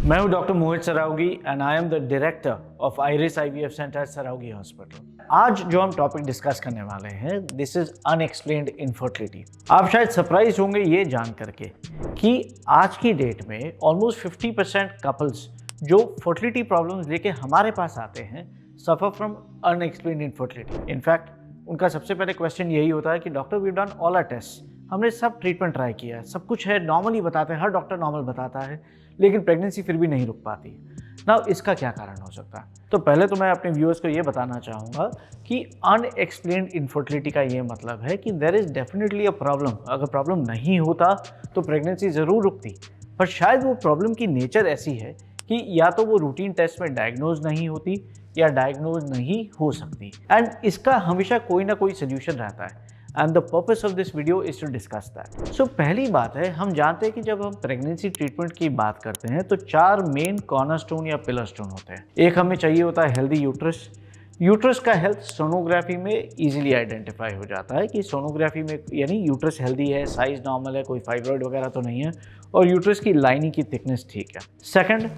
मैं हूं doctor Mohit Saraogi and I am the director of iris IVF centre Saraogi hospital. आज जो हम टॉपिक डिस्कस करने वाले हैं दिस इज अनएक्सप्लेन्ड इनफर्टिलिटी। आप शायद सरप्राइज होंगे ये जान करके कि आज की डेट में ऑलमोस्ट 50% कपल्स जो फर्टिलिटी प्रॉब्लम्स लेके हमारे पास आते हैं suffer from unexplained infertility. In fact उनका सबसे पहले क्वेश्चन यही होता है कि doctor we done all our test, हमने सब ट्रीटमेंट ट्राई किया है, सब कुछ है, नॉर्मल ही बताते हैं, हर डॉक्टर नॉर्मल बताता है, लेकिन प्रेगनेंसी फिर भी नहीं रुक पाती। नाउ इसका क्या कारण हो सकता है? तो पहले तो मैं अपने व्यूअर्स को ये बताना चाहूँगा कि अनएक्सप्लेन्ड इनफर्टिलिटी का ये मतलब है कि there is definitely a problem. अगर प्रॉब्लम नहीं होता तो प्रेगनेंसी ज़रूर रुकती, पर शायद वो प्रॉब्लम की नेचर ऐसी है कि या तो वो रूटीन टेस्ट में डायग्नोज नहीं होती या डायग्नोज नहीं हो सकती, एंड इसका हमेशा कोई ना कोई सोल्यूशन रहता है। And the purpose of this video is to discuss that. So पहली बात है, हम जानते हैं कि जब हम प्रेगनेंसी ट्रीटमेंट की बात करते हैं तो 4 मेन कॉर्नरस्टोन या पिलर स्टोन होते हैं। एक हमें चाहिए होता है हेल्दी यूट्रस। यूट्रस का हेल्थ सोनोग्राफी में इजीली आइडेंटिफाई हो जाता है कि सोनोग्राफी में यानी यूट्रस हेल्दी है, साइज नॉर्मल है, कोई फाइब्रॉइड वगैरह तो नहीं है, और यूट्रस की लाइनिंग की थिकनेस ठीक है। सेकंड,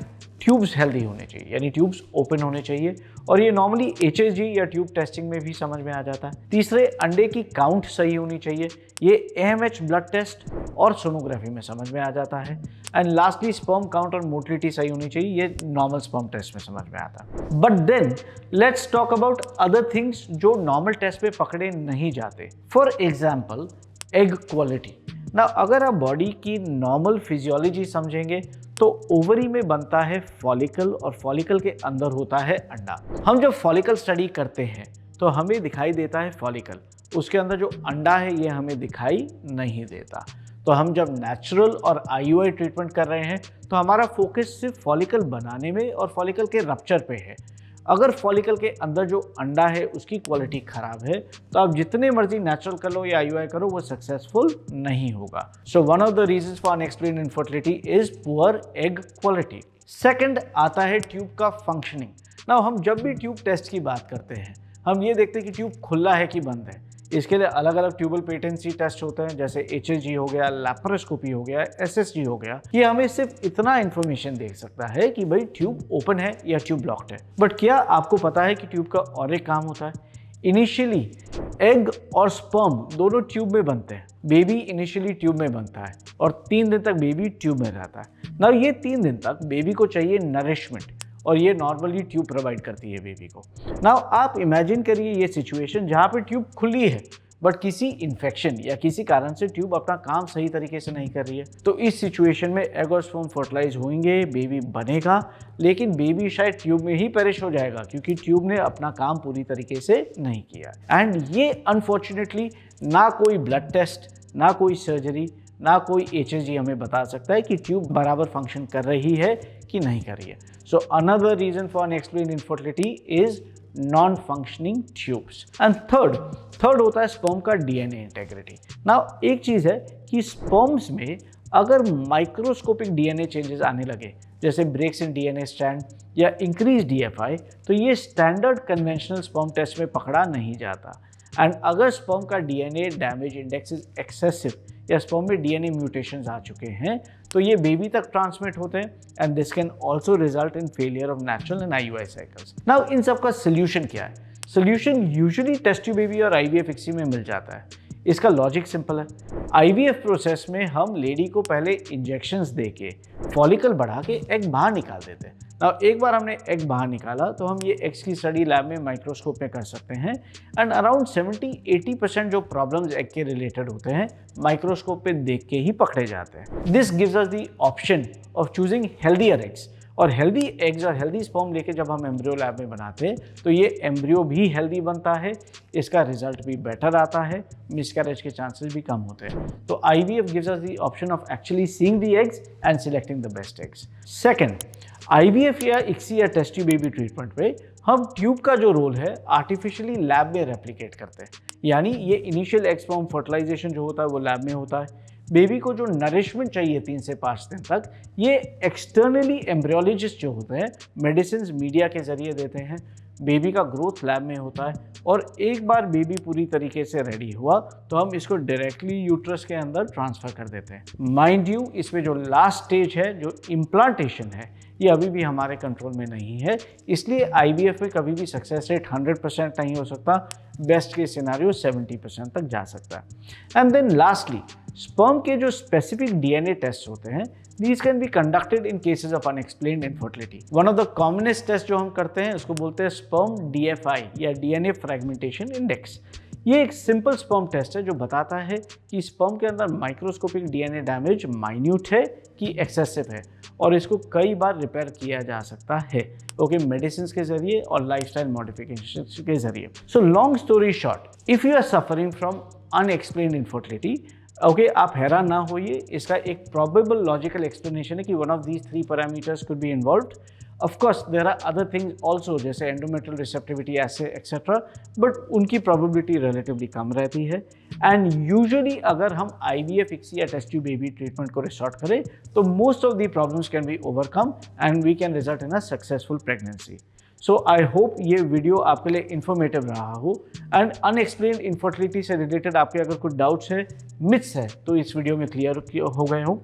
ट्यूब्स हेल्दी होने चाहिए, यानी ट्यूब्स ओपन होने चाहिए, और ये नॉर्मली एचएसजी या ट्यूब टेस्टिंग में भी समझ में आ जाता है। तीसरे, अंडे की काउंट सही होनी चाहिए, ये एएमएच ब्लड टेस्ट और सोनोग्राफी में समझ में आ जाता है। एंड लास्टली, स्पर्म काउंट और मोटिलिटी सही होनी चाहिए, ये नॉर्मल स्पर्म टेस्ट में समझ में आता है। But then let's talk about other things जो नॉर्मल टेस्ट में पकड़े नहीं जाते। For example, egg quality. ना अगर आप बॉडी की नॉर्मल फिजियोलॉजी समझेंगे तो ओवरी में बनता है फॉलिकल, और फॉलिकल के अंदर होता है अंडा। हम जब फॉलिकल स्टडी करते हैं तो हमें दिखाई देता है फॉलिकल, उसके अंदर जो अंडा है ये हमें दिखाई नहीं देता। तो हम जब नेचुरल और आईयूआई ट्रीटमेंट कर रहे हैं तो हमारा फोकस सिर्फ फॉलिकल बनाने में और फॉलिकल के रप्चर पे है। अगर फॉलिकल के अंदर जो अंडा है उसकी क्वालिटी खराब है तो आप जितने मर्जी नेचुरल कर लो या आईयूआई करो वो सक्सेसफुल नहीं होगा। So one of the reasons for unexplained infertility is poor egg quality. Second आता है ट्यूब का फंक्शनिंग। नाउ हम जब भी ट्यूब टेस्ट की बात करते हैं हम ये देखते हैं कि ट्यूब खुला है कि बंद है। इसके लिए अलग अलग ट्यूबल पेटेंसी टेस्ट होते हैं, जैसे एचएसजी हो गया, लैप्रोस्कोपी हो गया, एसएसजी हो गया। ये हमें सिर्फ इतना इंफॉर्मेशन दे सकता है कि भाई ट्यूब ओपन है या ट्यूब ब्लॉक्ड है। बट क्या आपको पता है कि ट्यूब का और एक काम होता है? इनिशियली एग और स्पर्म दोनों ट्यूब में बनते हैं। बेबी इनिशियली ट्यूब में बनता है और 3 दिन तक बेबी ट्यूब में रहता है। ना ये 3 दिन तक बेबी को चाहिए नरिशमेंट, और ये नॉर्मली ट्यूब प्रोवाइड करती है बेबी को। नाउ आप इमेजिन करिए ये सिचुएशन जहाँ पे ट्यूब खुली है बट किसी इन्फेक्शन या किसी कारण से ट्यूब अपना काम सही तरीके से नहीं कर रही है। तो इस सिचुएशन में एग और स्पर्म फर्टिलाइज होंगे, बेबी बनेगा, लेकिन बेबी शायद ट्यूब में ही पेरिश हो जाएगा क्योंकि ट्यूब ने अपना काम पूरी तरीके से नहीं किया। एंड ये अनफॉर्चुनेटली ना कोई ब्लड टेस्ट, ना कोई सर्जरी, ना कोई एचएसजी हमें बता सकता है कि ट्यूब बराबर फंक्शन कर रही है कि नहीं कर रही है। So another reason for unexplained infertility is non functioning tubes. And third होता है स्पर्म का डीएनए इंटेग्रिटी। नाउ एक चीज है कि स्पर्म्स में अगर माइक्रोस्कोपिक डीएनए चेंजेस आने लगे, जैसे ब्रेक्स इन डीएनए स्ट्रैंड या इंक्रीज डीएफआई, तो ये स्टैंडर्ड कन्वेंशनल स्पर्म टेस्ट में पकड़ा नहीं जाता। एंड अगर स्पर्म का DNA damage index is excessive या स्पर्म में डीएनए म्यूटेशंस आ चुके हैं तो ये बेबी तक ट्रांसमिट होते हैं, and this can also result in failure of natural and IUI cycles. Now इन सब का सोल्यूशन क्या है? Solution usually test tube baby और आईवीएफ इक्सी में मिल जाता है। इसका लॉजिक सिंपल है। आईवीएफ प्रोसेस में हम लेडी को पहले इंजेक्शंस देके फॉलिकल बढ़ा के एग बाहर निकाल देते हैं। अब एक बार हमने एग बाहर निकाला तो हम ये एग्स की स्टडी लैब में माइक्रोस्कोप में कर सकते हैं, एंड अराउंड 70-80% जो प्रॉब्लम्स एग के रिलेटेड होते हैं माइक्रोस्कोप पे देख के ही पकड़े जाते हैं। This gives us the option of choosing healthier eggs, और हेल्दी एग्स और हेल्दी स्पर्म लेके जब हम एम्ब्रियो लैब में बनाते हैं तो ये एम्ब्रियो भी हेल्दी बनता है, इसका रिजल्ट भी बेटर आता है, मिसकैरेज के चांसेस भी कम होते हैं। तो IVF gives us the option of actually seeing the eggs and selecting the best eggs. Second, IVF या इक्सी या टेस्ट ट्यूब बेबी ट्रीटमेंट पे हम ट्यूब का जो रोल है आर्टिफिशियली लैब में रेप्लिकेट करते हैं, यानी ये इनिशियल एग स्पर्म फर्टिलाइजेशन जो होता है वो लैब में होता है। बेबी को जो नरिशमेंट चाहिए 3 से 5 दिन तक, ये एक्सटर्नली एम्ब्रियोलॉजिस्ट जो होते हैं मेडिसिन मीडिया के जरिए देते हैं। बेबी का ग्रोथ लैब में होता है, और एक बार बेबी पूरी तरीके से रेडी हुआ तो हम इसको डायरेक्टली यूट्रस के अंदर ट्रांसफ़र कर देते हैं। माइंड यू, इसमें जो लास्ट स्टेज है, जो इम्प्लांटेशन है, ये अभी भी हमारे कंट्रोल में नहीं है। इसलिए IVF में कभी भी सक्सेस रेट 100% नहीं हो सकता, बेस्ट केस सिनेरियो 70% तक जा सकता है। एंड देन लास्टली, स्पर्म के जो स्पेसिफिक DNA टेस्ट होते हैं, these can be conducted in cases of unexplained infertility. One of the commonest test जो हम करते हैं उसको बोलते हैं स्पर्म DFI या DNA फ्रेगमेंटेशन इंडेक्स। ये एक सिंपल स्पर्म टेस्ट है जो बताता है कि स्पर्म के अंदर माइक्रोस्कोपिक DNA डैमेज माइन्यूट है कि एक्सेसिव है, और इसको कई बार रिपेयर किया जा सकता है, ओके, मेडिसिन के जरिए और लाइफस्टाइल मॉडिफिकेशन के जरिए। So long story short, if you are suffering from unexplained infertility, okay, आप हैरान ना होइए, इसका एक प्रोबेबल लॉजिकल एक्सप्लेनेशन है कि one of these 3 parameters could be involved. Of course there are other things also, जैसे एंडोमेट्रियल रिसेप्टिविटी ऐसे एक्सेट्रा, बट उनकी प्रोबेबिलिटी रिलेटिवली कम रहती है। एंड यूजुअली अगर हम IVF, ICSI या टेस्ट ट्यूब बेबी ट्रीटमेंट को रिसॉर्ट करें तो most of the problems can be overcome and we can result in a successful pregnancy. So I hope ये वीडियो आपके लिए इन्फॉर्मेटिव रहा हो। एंड अनएक्सप्लेन्ड इनफर्टिलिटी से रिलेटेड आपके अगर कुछ डाउट्स है, मिथ्स है, तो इस वीडियो में क्लियर हो गए हो।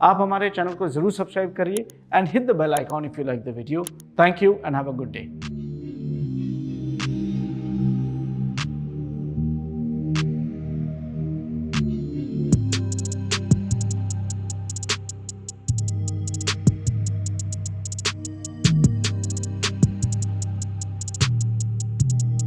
आप हमारे चैनल को जरूर सब्सक्राइब करिए and hit the bell icon if you like the video. Thank you and have a good day.